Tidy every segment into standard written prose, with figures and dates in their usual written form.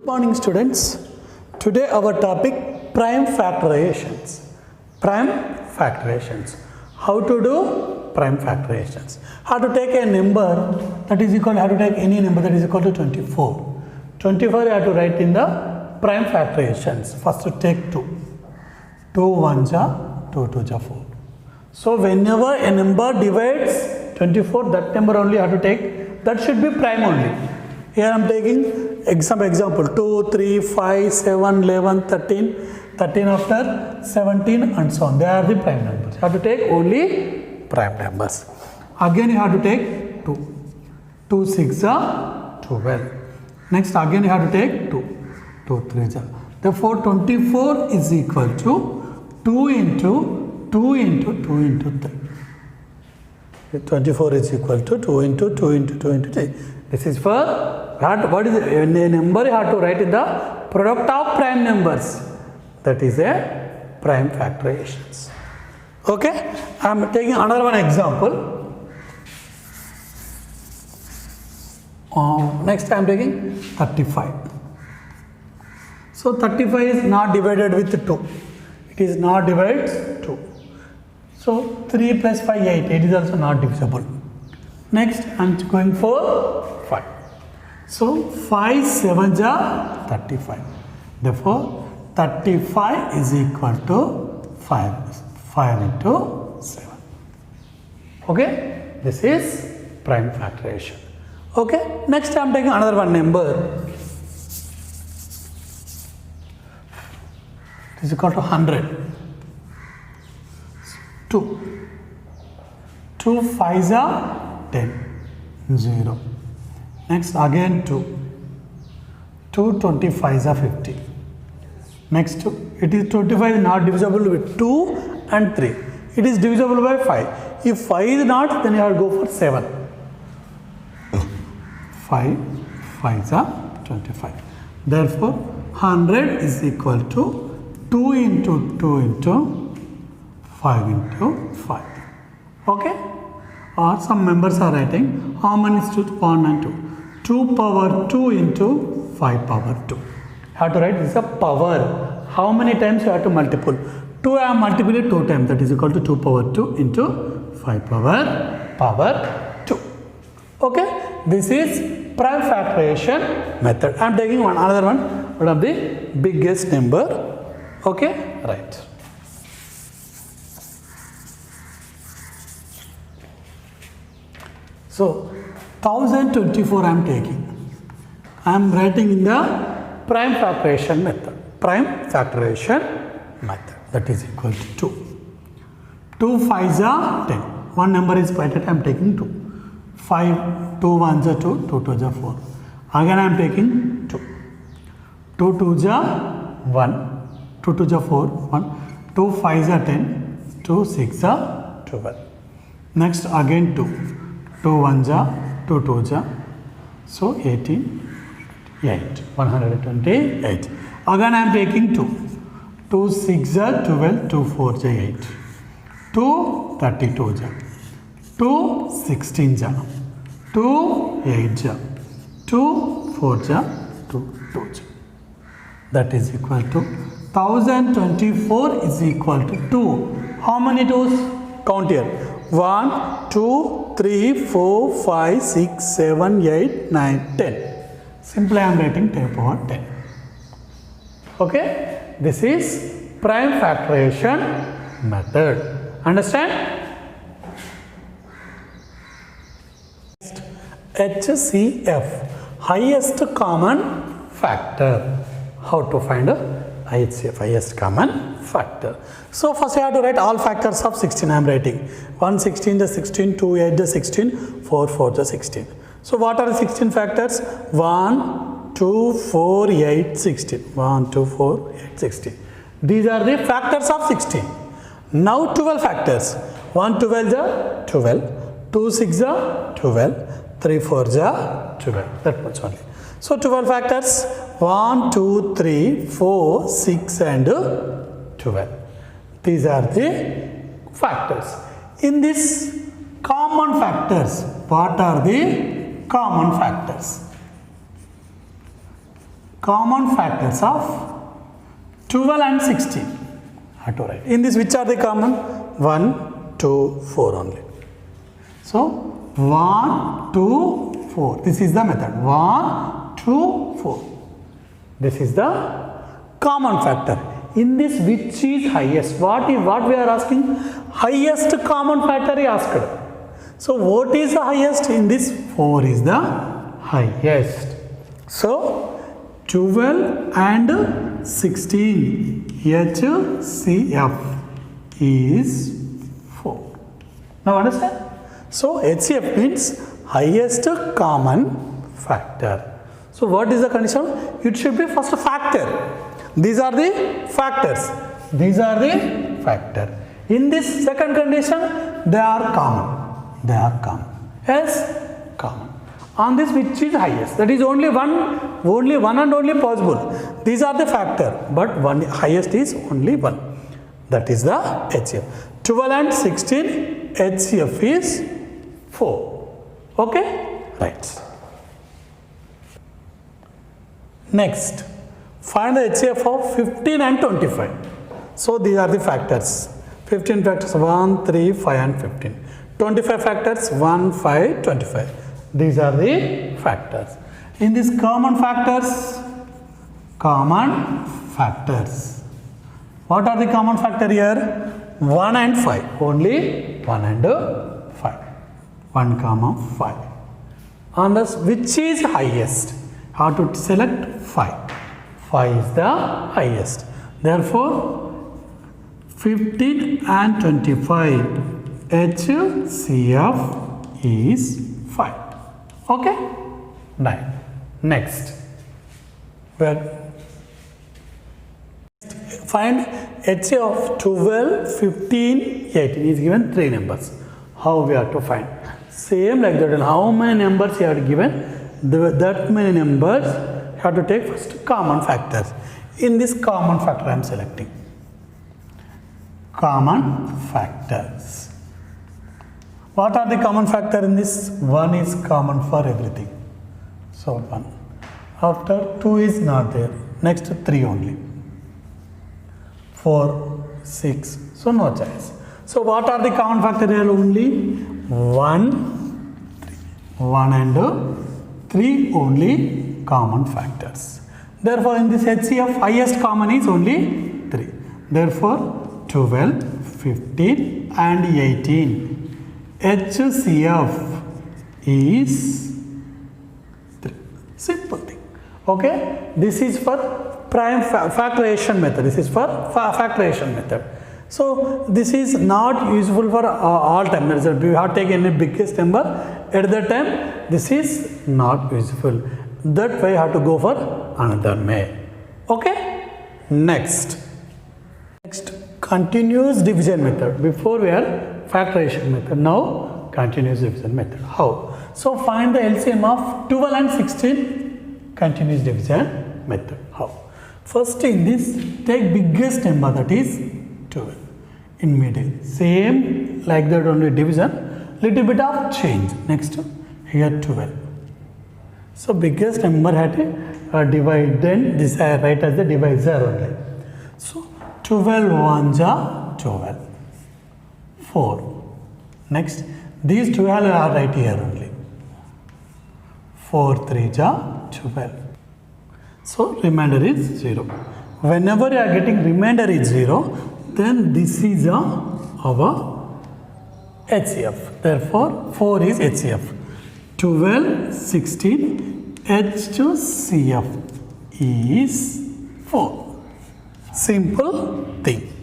morning students. Today our topic prime factorizations. Prime factorizations. How to do prime factorizations. How to take a number that is equal, how to take any number that is equal to 24. 24 you have to write in the prime factorizations. First to take 2. 2 1s are 2 2s are 4. So whenever a number divides 24, that number only you have to take, that should be prime only. Here I am taking example 2, 3, 5, 7, 11, 13, 13 after 17 and so on. They are the prime numbers. You have to take only prime numbers. Again you have to take 2. 2 6 are 12. Next again you have to take 2. 2 3 are. Therefore 24 is equal to 2 into 2 into 2 into 3. 24 is equal to 2 into 2 into 2 into 3. This is for what is a number you have to write in the product of prime numbers. That is a prime factorizations. Okay, I am taking another one example. Next I am taking 35. So 35 is not divided with 2. It is not divided 2. So 3 plus 5 8. 8 is also not divisible. Next I am going for 5. So 5 7s are 35. Therefore 35 is equal to 5 into 7. Okay, this is prime factorization. Okay, next I am taking another one number. It is equal to 100. 2 5s are 10. 0. Next again 2 25s are 50. Next it is 25 is not divisible with 2 and 3. It is divisible by 5. If 5 is not, then you have to go for 7. 5 5s are 25. Therefore 100 is equal to 2 into 2 into 5 into 5. Okay? Or some members are writing how many is 2? 1 and 2. 2 power 2 into 5 power 2. How to write this is a power. How many times you have to multiple? 2 I have multiplied 2 times, that is equal to 2 power 2 into 5 power 2. Okay? This is prime factorization method. I am taking another one of the biggest number. Okay? Right. So 1024 I am taking. I am writing in the prime factorization method. Prime factorization method. That is equal to 2. 2 5s are 10. One number is quite I am taking 2. 5, 2 1s are 2, 2 2s are 4. Again I am taking 2. 2 2s are 1, 2 2s are 4, 1. 2 5s are 10, 2 6 are 12. Next again 2. 2 1s are 2 2s are. So 18. 8, 128. Again I am taking 2. 2 6 are 12, 2 4 are 8. 2 32 are. 2 16 are. 2 8 are. 2 4 are. 2 2 are. That is equal to 1024 is equal to 2. How many 2's? Count here. 1, 2, 3, 4, 5, 6, 7, 8, 9, 10. Simply I am writing 10 power 10. Okay? This is prime factorization method. Understand? HCF, highest common factor. How to find a HCF, highest common factor. So first I have to write all factors of 16. I am writing 1 16 the 16, 2 8 the 16, 4 4 the 16. So what are the 16 factors? 1, 2, 4, 8, 16. 1, 2, 4, 8, 16. These are the factors of 16. Now 12 factors. 1 12 is 12, 2 6 is 12, 3 4 is 12. That much only. So 12 factors. 1, 2, 3, 4, 6 and 12. These are the factors. In this common factors, what are the common factors? common factors of 12 and 16. Have to write. In this, which are the common? 1, 2, 4 only. So 1, 2, 4. This is the method. 1, 2, 4. This is the common factor. In this, which is highest? What we are asking? Highest common factor is asked. So what is the highest? In this, 4 is the highest. So 12 and 16 HCF is 4. Now understand? So HCF means highest common factor. So what is the condition? It should be first factor. These are the factors. These are the factor. In this second condition, they are common. They are common. Yes, common. On this, which is highest? That is only one and only possible. These are the factor, but one highest is only one. That is the HCF. 12 and 16 HCF is 4. Okay? Right. Next, find the HCF of 15 and 25. So these are the factors. 15 factors 1, 3, 5 and 15. 25 factors 1, 5, 25. These are the factors. In this common factors, what are the common factor here? 1 and 5. Only 1 and 5. 1 comma 5. On this, which is highest? How to select 5? 5 is the highest. Therefore, 15 and 25 HCF is 5. Okay? 9. Next. Find HCF of 12, 15, 18 is given 3 numbers. How we have to find? Same like that. How many numbers you have given? That many numbers you have to take first common factors. In this common factor I am selecting. Common factors. What are the common factor in this? 1 is common for everything. So 1. After 2 is not there. Next 3 only. 4, 6. So no choice. So what are the common factor here? Only 1, 3. 1 and 3 only common factors. Therefore in this HCF highest common is only 3. Therefore 12, 15 and 18. HCF is 3. Simple thing. Okay. This is for prime factorization method. This is for factorization method. So this is not useful for all time. We have taken a biggest number at that time. This is not useful. That way you have to go for another way. Okay. Next, continuous division method. Before we are factorization method. Now continuous division method. How? So find the LCM of 12 and 16 continuous division method. How? First in this, take biggest number, that is 12 in middle. Same like that only division. Little bit of change. Next here 12. So biggest number had to divide, then this I write as the divisor only. So 12 ones are 12. 4. Next, these 12 are right here only. 4 3s are 12. So remainder is 0. Whenever you are getting remainder is 0, then this is our HCF. Therefore 4 is HCF. 12, 16, HCF is 4. Simple thing.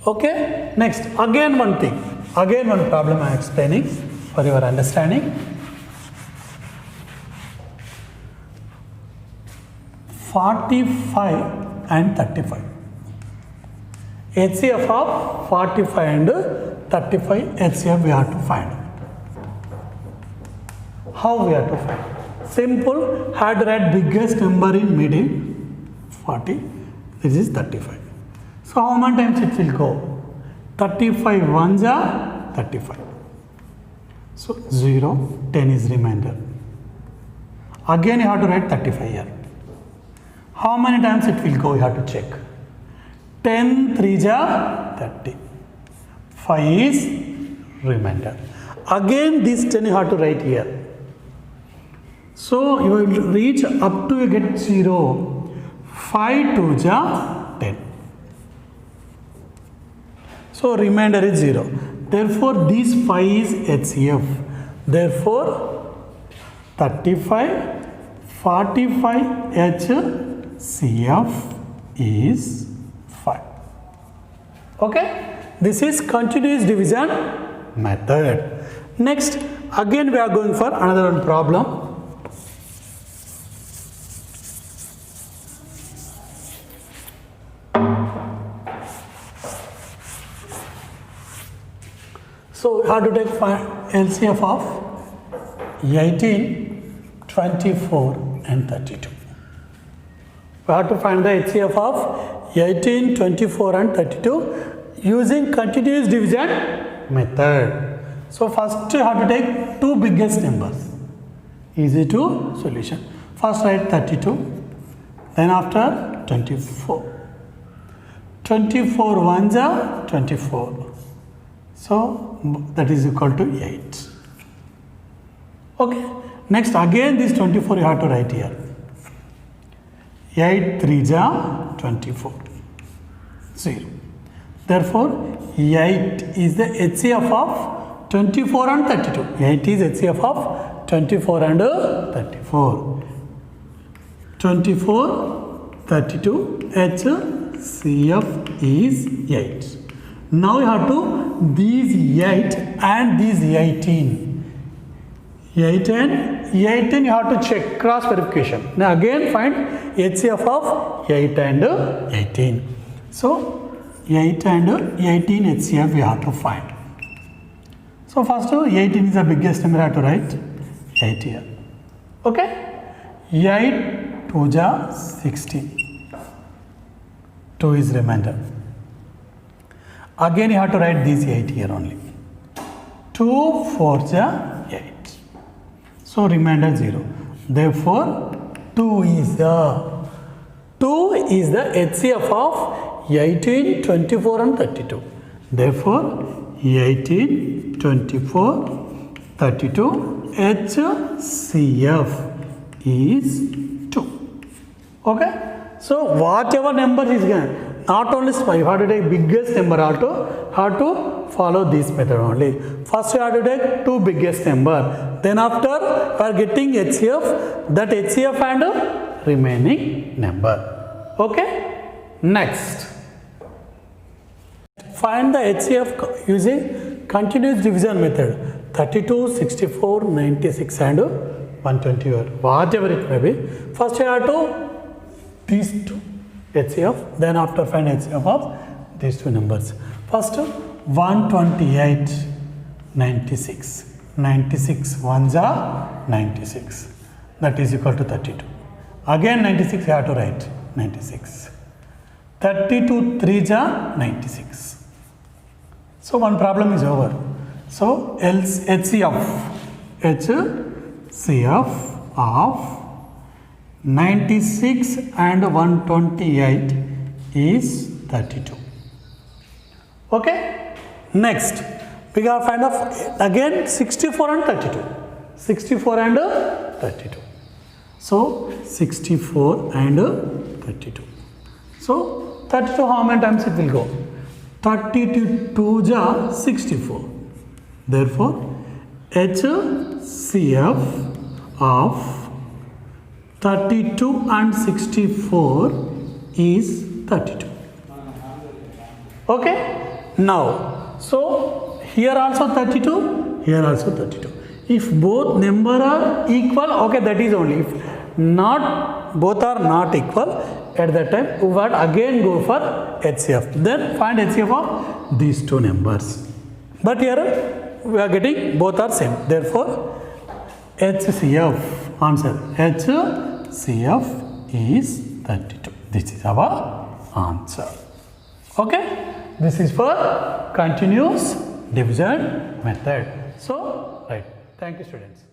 Okay. Next, again one thing. Again one problem I am explaining for your understanding. 45 and 35. HCF of 45 and 35 HCF we have to find. How we have to find? Simple, had to write biggest number in middle 40. This is 35. So how many times it will go? 35 ones are 35. So 0, 10 is remainder. Again you have to write 35 here. How many times it will go? You have to check. 10 3 ja 30. 5 is remainder. Again this 10 you have to write here. So you will reach up to you get 0. 5 2 ja 10. So remainder is 0. Therefore this 5 is HCF. Therefore 35 45 HCF is 5. Okay, this is continuous division method. Next, again we are going for another one problem. So we have to take LCF of 18, 24 and 32. We have to find the HCF of 18, 24 and 32 using continuous division method. So first you have to take two biggest numbers. Easy to solution. First write 32, then after 24. 24 ones are 24. So that is equal to 8. Okay. Next again this 24 you have to write here. 8 3 ja 24. 0. Therefore 8 is the HCF of 24 and 32. 8 is HCF of 24 and 34. 24, 32, HCF is 8. Now you have to these 8 and these 18. 8 and 18 you have to check cross verification. Now again find HCF of 8 and 18. So 8 and 18 HCF we have to find. So first 18 is the biggest number, I have to write 8 here. Okay? 8 2 ja 16. 2 is remainder. Again you have to write these 8 here only. 2 4 ja 8. So remainder 0. Therefore 2 is the HCF of 18, 24 and 32. Therefore 18, 24, 32 HCF is 2. Okay. So whatever number is given, not only 5, you have to take biggest number also, have to follow this method only. First you have to take two biggest number. Then after we are getting HCF, that HCF and remaining number. Okay. Next. Find the HCF using continuous division method. 32, 64, 96 and 120, whatever it may be. First you have to these two HCF, then after find HCF of these two numbers. First 128, 96. 96 ones are 96. That is equal to 32. Again 96 you have to write 96. 32 3 are 96. So one problem is over. So HCF of 96 and 128 is 32. Okay. Next we got to find out again 64 and 32. 64 and 32. So 64 and 32. So 32 how many times it will go? 32 ja 64. Therefore HCF of 32 and 64 is 32. Okay. Now, so here also 32, here also 32. If both number are equal, okay, that is only. If not, both are not equal, at that time we would again go for HCF. Then find HCF of these two numbers. But here we are getting both are same. Therefore, HCF, answer, HCF is 32. This is our answer. Okay. This is for continuous division method. So, right. Thank you, students.